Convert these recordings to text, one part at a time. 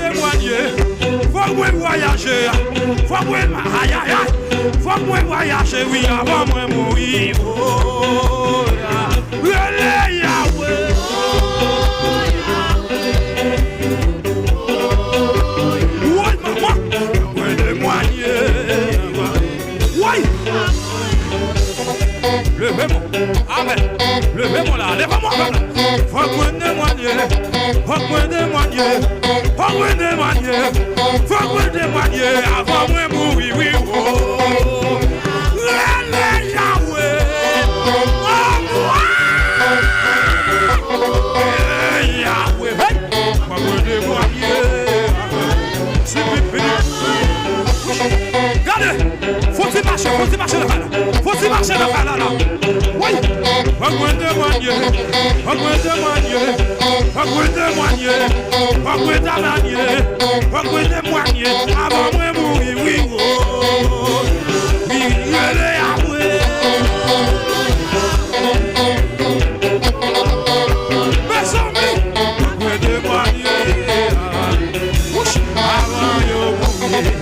témoigner. Faut moi voyager. Faut moi aïe aïe aïe. Faut moi voyager, oui, avant moi mourir. Oh, Yahweh, Yahweh. Oui, maman. Faut témoigner. Oui. Levez-moi. Amen. Levez-moi là. Levez-moi là. Faut moi témoigner. Faut moi témoigner. Faut moi témoigner. Faut moi témoigner. Avant moi mourir, oui. Oh. Faut-il marcher là. Faut-il marcher là. Oui. Faut me témoigner. Faut me témoigner. Faut me témoigner. Faut me témoigner. Faut me témoigner. Avant moi mourir, oui. Oui, Yahweh. Mais sans lui, faut me témoigner. Avant yo mourir.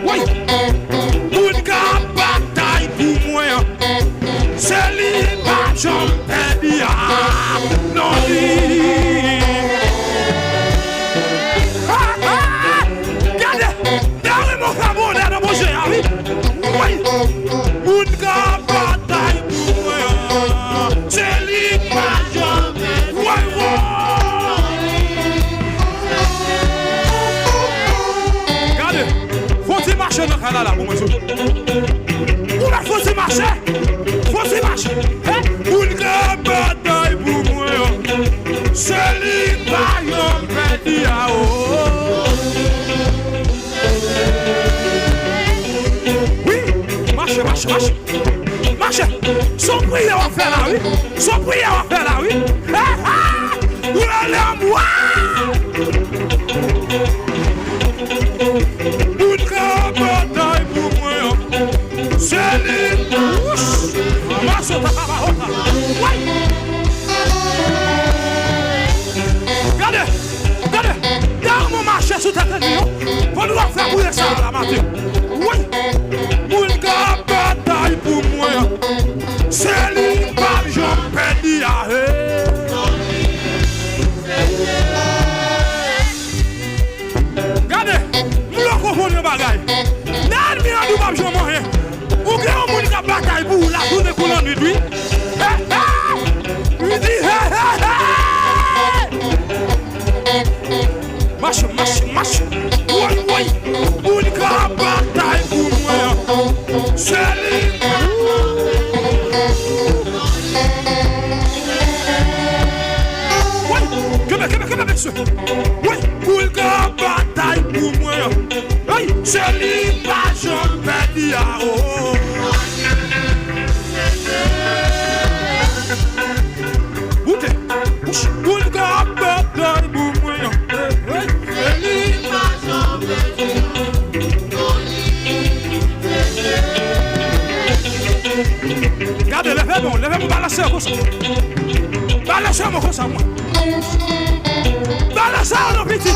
Oui. C'est l'image j'en bien non dit. Regardez, derrière mon cabot, derrière mon jeu, oui. Oui, une bataille pour moi. C'est l'image j'en bien. Regardez, faut-il marcher dans le canal là, pour moi. Où la faut-il marcher? Faut-il marcher? Une grande bataille pour moi. C'est l'image perdu à haut. Oui, marche. Marche. Son prière va faire là, oui. Son prière va faire là, oui. Vous allez en moi. Une grande bataille pour moi. C'est l'image. Marche ta papa. Oui. Regardez. Dans mon marché sous ta tête, pour nous faire bouiller ça la matin. Oui. Une grande bataille pour moi. C'est l'image j'en perdu à regardez, nous l'avons fait bagaille. N'a mis en nous pas j'en moyen. Ou bien on monte la bataille pour la journée qu'on en nuit. Il dit marche. Oui. Une grande bataille pour moi. C'est oui. Que monsieur. Oui. Une grande bataille pour moi. Oui. C'est l'image perdu à haut. Une grande bataille pour moi. Regardez, levez-moi, balancez-moi comme ça. Balancez-moi comme ça, moi. Balancez-moi, petit.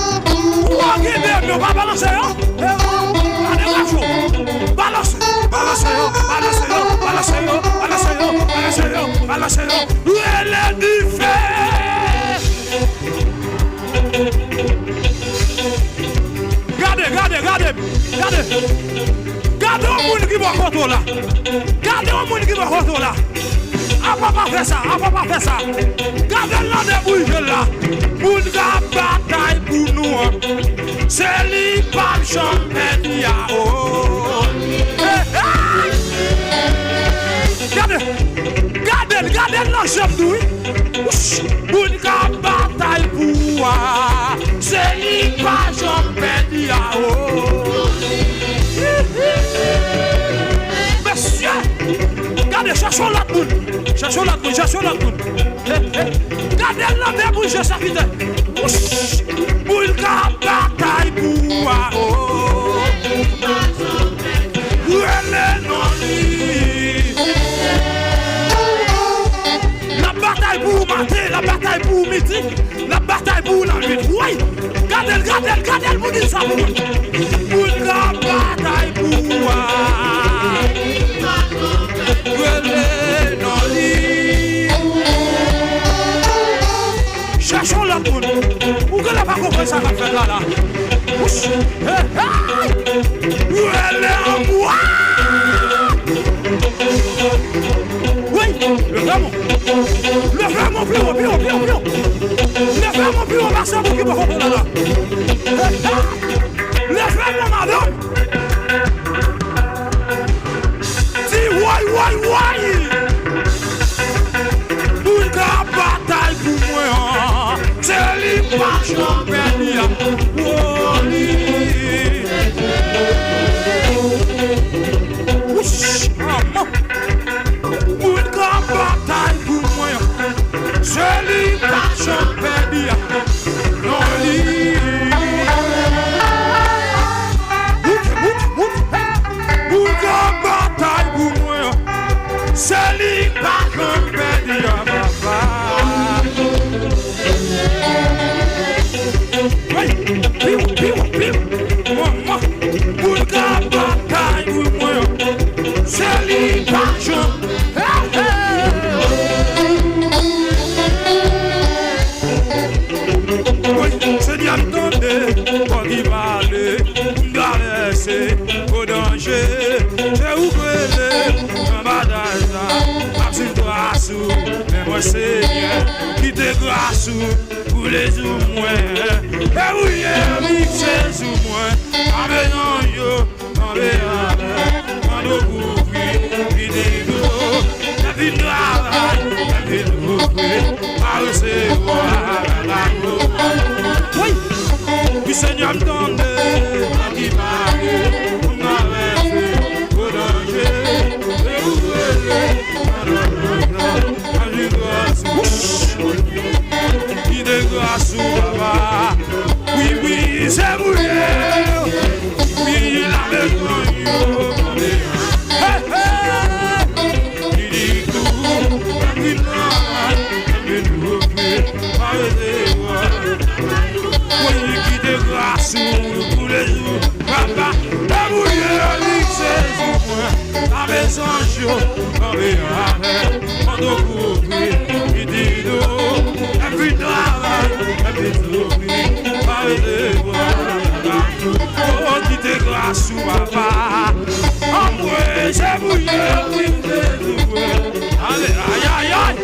Regardez, on va balancer, hein. Allez, balancez-moi. Où elle est du fait. Regardez. Gardez au monde qui va retourner là. A pas faire ça. Gardez là des bouges là. Pour la bataille pour nous. C'est l'image j'en perdu à haut. Gardez là j'aime nous. Pour la bataille pour moi. C'est l'image j'en perdu à haut. Monsieur, regardez, cherchons la boule. Gardez la mer bouge sa vie. Pour une bataille pour moi. Elle est non lui. La bataille pour mater, la bataille pour midi, la bataille pour la nuit. Oui, gardez. Gardez, vous dites ça. Moun ka bataille pour moi. Cherchons la poule. Où que n'a pas compris ça qu'a fait là? Où elle est en bois? Oui, le vraiment. Le vraiment plus haut, plus haut, plus haut, plus haut. Le vraiment plus haut, parce que vous qui me comprenez là. Le vraiment madame. Dis why. Pour la bataille pour moi. C'est l'image en bénia. Pour la bataille pour moi. C'est l'image en bénia. Pour la bataille pour moi. C'est l'image en bénia. Au danger, j'ai ouvert un badaza, absolument grâce, mais moi Seigneur, qui te grâce pour les humains. Et oui, c'est sous moi, avec un yo, avec un ouvrier, qui dégoûte, la vie de travail, la vie de ouvrier, à recevoir la gloire. Oui, le Seigneur me donne. Oui, c'est vous. Oui, la maison. Il dit tout. Oui, qui te grâce pour les jours. Papa, la bouille, c'est vous. La maison, il dit tout. La vie travail, la maison. Oh, qui te grâce, papa. Oh, moi, c'est vous. Allez, aïe, aïe, aïe.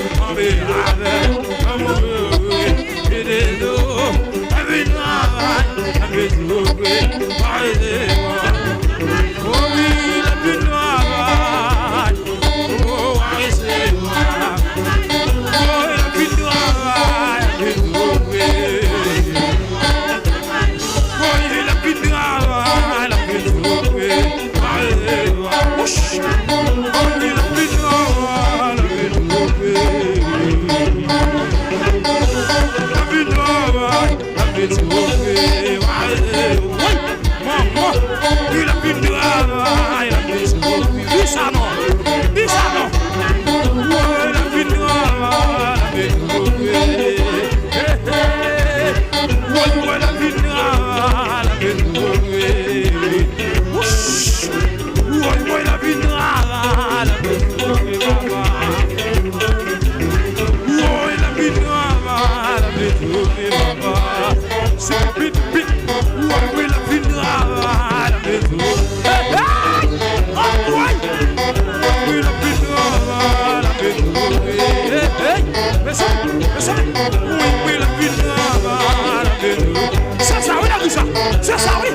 C'est ça, oui.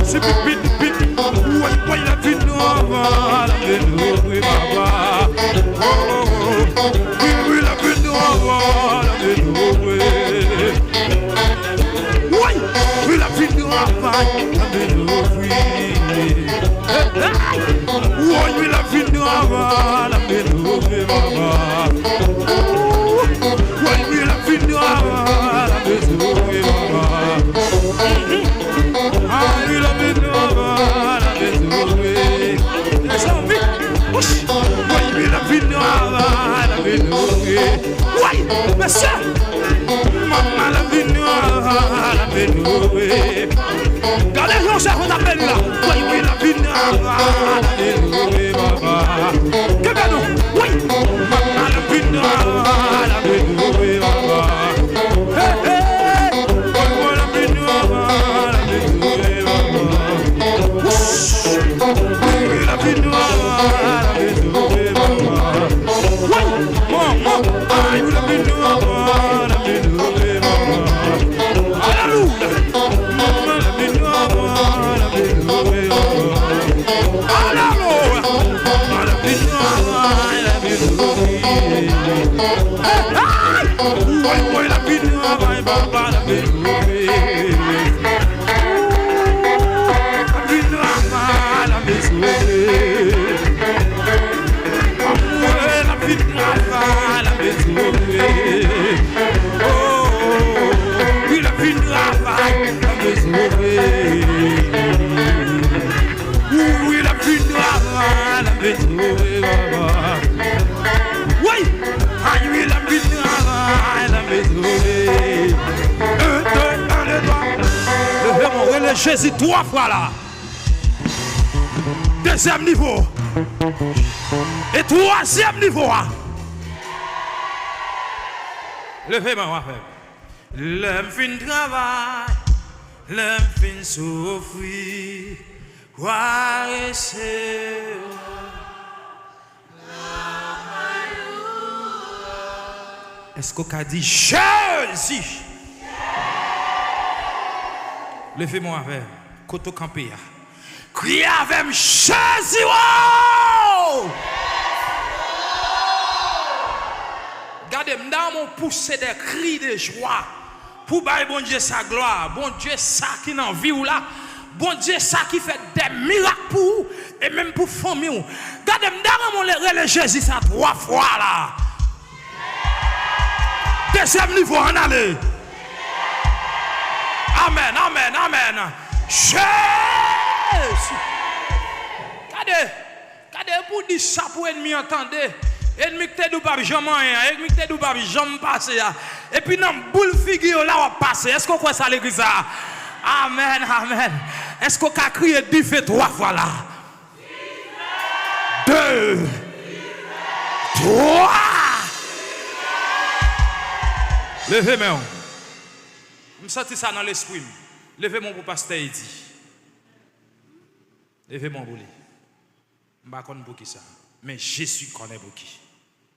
C'est pipit, pipit. Ouais, la vie noire, la vie noire, papa. Oui, la vie noire, la vie noire. Oui, la vie noire, la vie noire. Oui, la vie noire, la vie noire, papa. Push. Why be la vie noire, la vie noire. Oui, monsieur. Maman la vie. Regardez les gens qu'on appelle là. Oui, la vie. Que nous? Oui. Maman la vie. Jésus 3 fois là. Deuxième niveau. Et troisième niveau. Levez-moi, ma frère. L'homme fin travail, l'homme fin souffrir. Est-ce qu'on a dit Jésus? Levez-moi avec Koto Campé. Criez avec Jésus. Regardez, nous pousser des cris de joie pour bailler bon Dieu sa gloire. Bon Dieu ça qui n'en vit ou là. Bon Dieu ça qui fait des miracles pour vous et même pour famille. Regardez, nous le Jésus ça 3 fois là. Deuxième niveau, en allez. Amen, amen, amen. Jésus. Regardez, pour dire ça pour ennemi entendre. Ennemi qui te dit pas jamais rien, ennemi qui te dit pas jamais passer. Et puis dans boule figure là on passe. Est-ce qu'on croit ça l'église ça? Amen, amen. Est-ce qu'on a crié 10 fois 3 fois là? 2 3. Levez-moi. Je sens ça dans l'esprit. Levez-moi pour pasteur Edi. Levez-moi pour lui. Je ne sais pas pour qui ça. Mais Jésus connaît pour qui.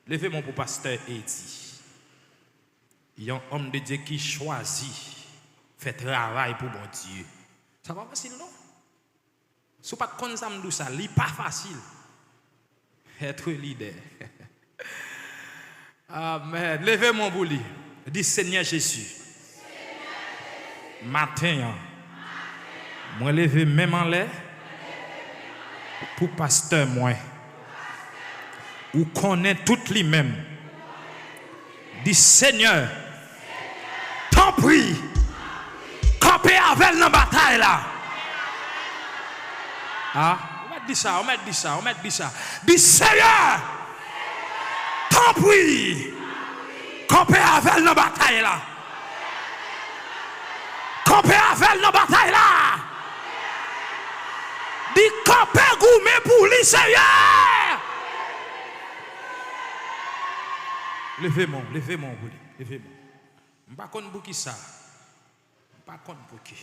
Levez-moi pour pasteur Edi. Il y a un homme de Dieu qui choisit faire travail pour mon Dieu. Ça va pas facile, non? Si vous ne connaissez pas ça, ce n'est pas facile. Être leader. Amen. Levez-moi pour lui. Dis Seigneur Jésus. Matin, moi lever même en l'air pour pasteur moi. Ou connaît toutes les mêmes. Dis Seigneur, t'en prie, campez avec la bataille là. Ah, on m'a dit ça. Dis Seigneur, t'en prie, campez avec la bataille là. Campez avec la bataille là. Dis campez gourmet pour lui, Seigneur. Levez-moi, levez-moi. Je ne sais pas pour qui ça. Je ne sais pas pour qui.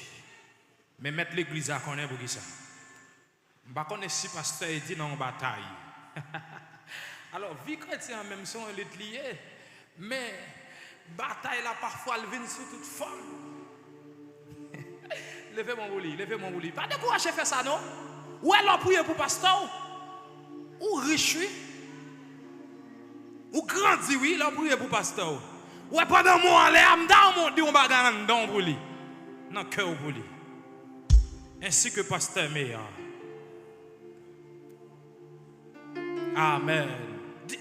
Mais mettre l'église à connaître pour qui ça. Je ne sais pas si pasteur dit dans une bataille. Alors, vie chrétienne en même temps, elle est liée. Mais bataille là, parfois, elle vient sous toute forme. Levez-moi pour lui. Pas de courage à faire ça, non? Ou alors prier pour pasteur? Ou riche, oui? Ou grandi, oui, là prier pour pasteur. Ou pendant mon aller, on dit on va gagner dans pour lui. Dans cœur pour lui. Ainsi que pasteur meilleur. Amen.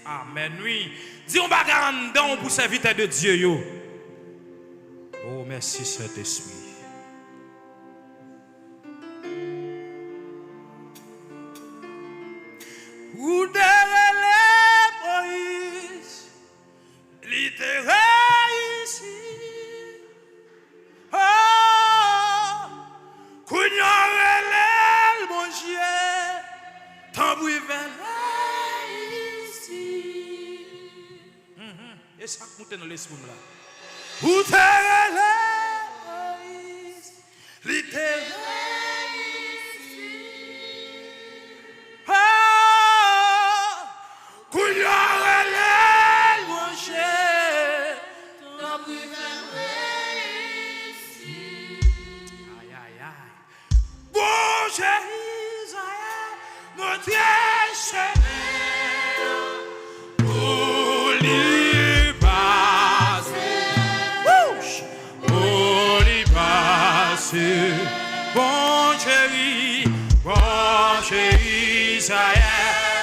Amen, oui. Dis on va gagner dans pour serviteur de Dieu, yo. Oh, merci Saint-Esprit. Ou derrière Moïse, littéralement. chanter dans l'esprit là. Où t'es littéraire.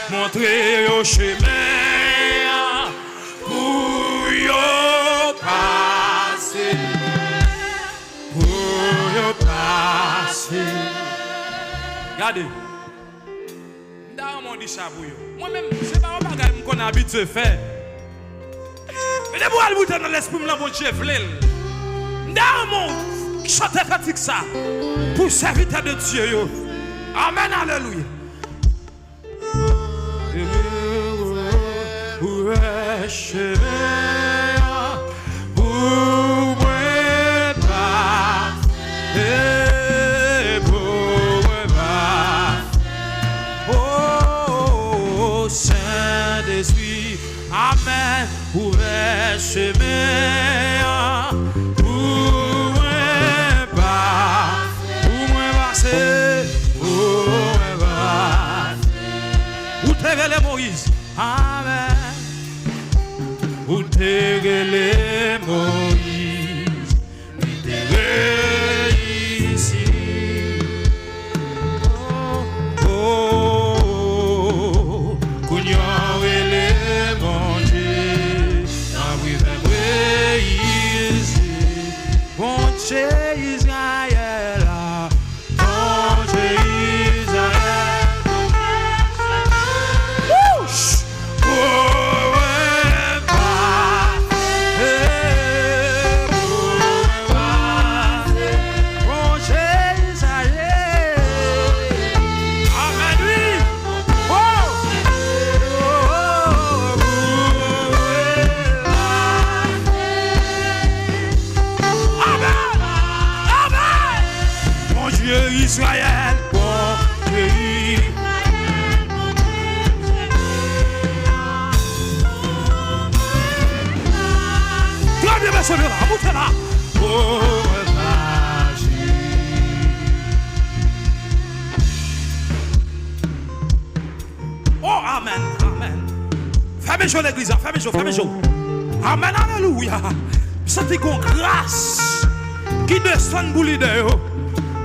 Montrez au chemin pour y passer, pour y passer. Regardez, on dit ça pour vous. Moi-même, c'est pas un bagage qu'on a habitué de faire. Mais de moi, vous dans l'esprit, mon Dieu, on chante pratique ça pour serviteur de Dieu. Amen, alléluia. Oh, Saint-Esprit, Amen, ouvert chemin, pour passer, où t'es Moïse, Amen. Où t'es Moïse, t'es ici. Oh, Kounyon et les manger, ici. Bon Dieu Israël, bon Dieu Israël. Israël, bon pays. Très bien, monsieur le roi, montez là. Oh, amen, amen. Fermez les l'église, fermez les jours. Amen, alléluia. Sentez qu'on grâce qui descend pour l'idée.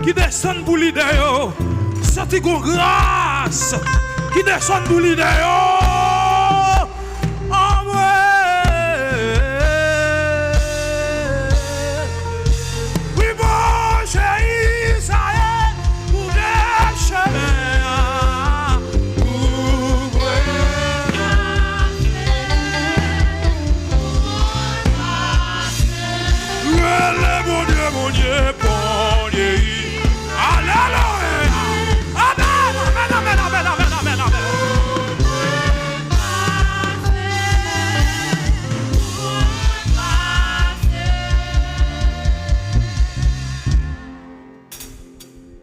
Qui descend pour l'idée, sentez qu'on grâce, qui descend pour l'idée, oui, bon, j'ai Israël, pour des chemins, mon Dieu, bon Dieu.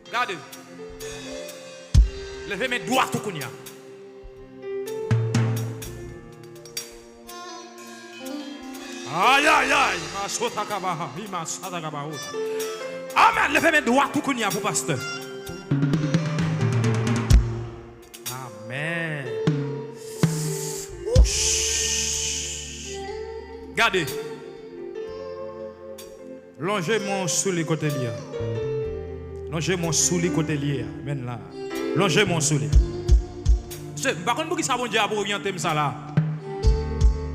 Regardez. Levez mes doigts tout qu'on y a. Aïe, aïe, aïe. Amen. Levez mes doigts tout qu'on y a pour pasteur. Amen. Regardez. Longez mon sous les côtés liés. Longez mon sous les côtés liés. Amen là. Longez mon sous les. Par contre, pour qui ça bon Dieu a pour orienter ça là?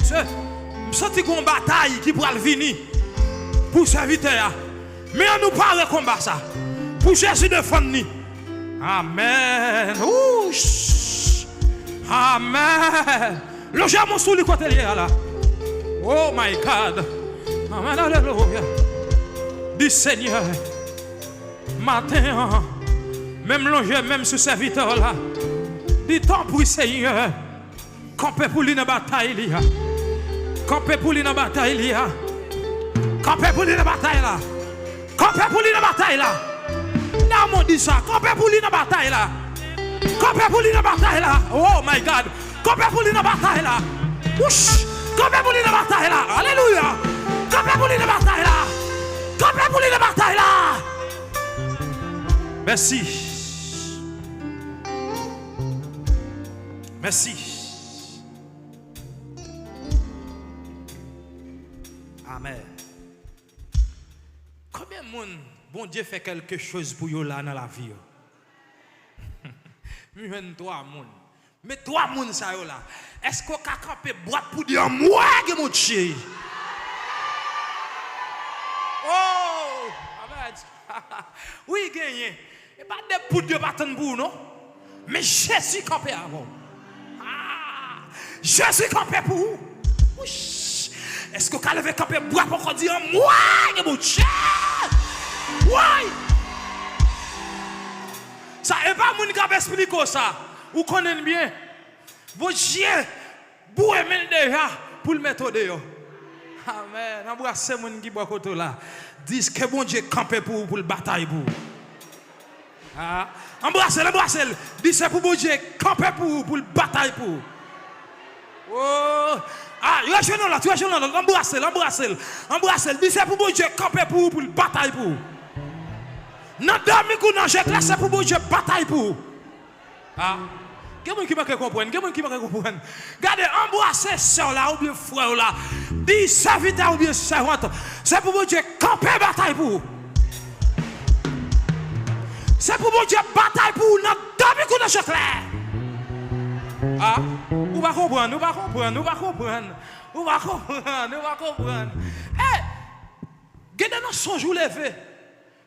Je sens une bataille qui pourra venir pour serviteur. Mais on nous parle de combat ça. Pour Jésus défendre nous. Amen. Ouch. Amen. Longez mon sous les côtés liés là. Oh my God. Amen. Alléluia. Dis Seigneur. Matin, même longer, même ce serviteur là. Dis tant pour Seigneur. Camper pour lui dans la bataille. Campé pour lui dans la bataille là. Campé pour lui dans la bataille là. Campé pour lui dans la bataille là. Non, mon dit ça. Campé pour lui dans la bataille là. Campé pour lui dans la bataille là. Oh my God. Campé pour lui dans la bataille là. Ouch. Campé pour lui dans la bataille là. Alléluia. Campé pour lui dans la bataille là. Campé pour lui dans la bataille là. Merci. Merci. Amen. Combien de monde, bon Dieu fait quelque chose pour vous là dans la vie? Même trois monde. Mais trois monde ça là. Est-ce qu'on a campé boîte pour dire moi que mon Dieu? Oh! Amen. Oui, gagné. Et pas de pour Dieu battre pour non? Mais Jésus campé avant. Jésus campé pour vous. Est-ce que vous avez campé bois pour dire moi, mon Dieu? Oui. Ça n'est pas mon qui explique ça. Vous connaissez bien. Vos Dieu, vous aimez déjà pour le mettre dehors. Amen. Embrassez mon qui boit côté là. Dis que bon Dieu campé pour le bataille pour. Ah, embrassez, embrassez. Dis c'est pour bon Dieu campé pour le bataille pour. Oh, ah, tu es là, embrassez, embrassez, embrassez. Dis c'est pour bon Dieu camper pour le bataille pour. Non, dormi qu'on a jeté là, c'est pour bon Dieu bataille pour. Ah, quelqu'un qui m'a comprendre, quelqu'un qui m'a comprendre. Regardez, embrassez soeur là ou bien frère là. Dis serviteur ou bien servante, c'est pour bon Dieu camper bataille pour. C'est pour bon Dieu bataille pour. Non, dormi qu'on a jeté là. Ah, vous va comprendre, nous va comprendre, nous va comprendre, nous va comprendre, nous va comprendre. Eh, gardez nos songes ou lever.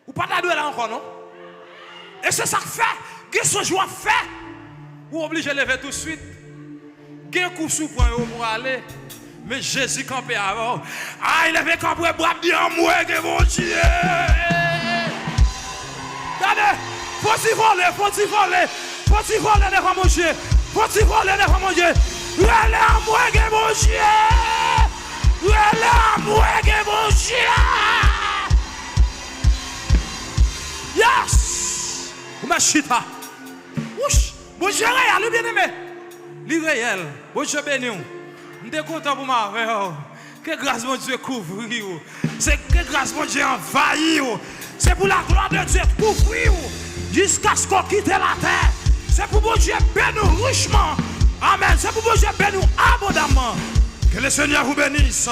Ou pas d'adouer là encore, non? Et c'est ça que fait. Gardez son joie fait. Ou obligé de lever tout de suite. Gardez un coup sous point pour aller. Mais Jésus campé avant. Ah, il avait campé pour dire moi que mon Dieu. Regardez, faut-il voler, faut-il voler, faut-il voler devant mon Dieu. Faut-il voler devant mon Dieu? Où est à moi que mon Dieu? Où est à moi que mon Dieu? Yes! Machita. Ouch! Bon Dieu réel, bien aimé. Li réel. Bon Dieu béni. Je suis content pour moi. Que grâce mon Dieu couvre. C'est que grâce mon Dieu envahit. C'est pour la gloire de Dieu couvrir jusqu'à ce qu'on quitte la terre. C'est pour mon Dieu bénir richement. Amen. C'est pour mon Dieu bénir abondamment. Que le Seigneur vous bénisse.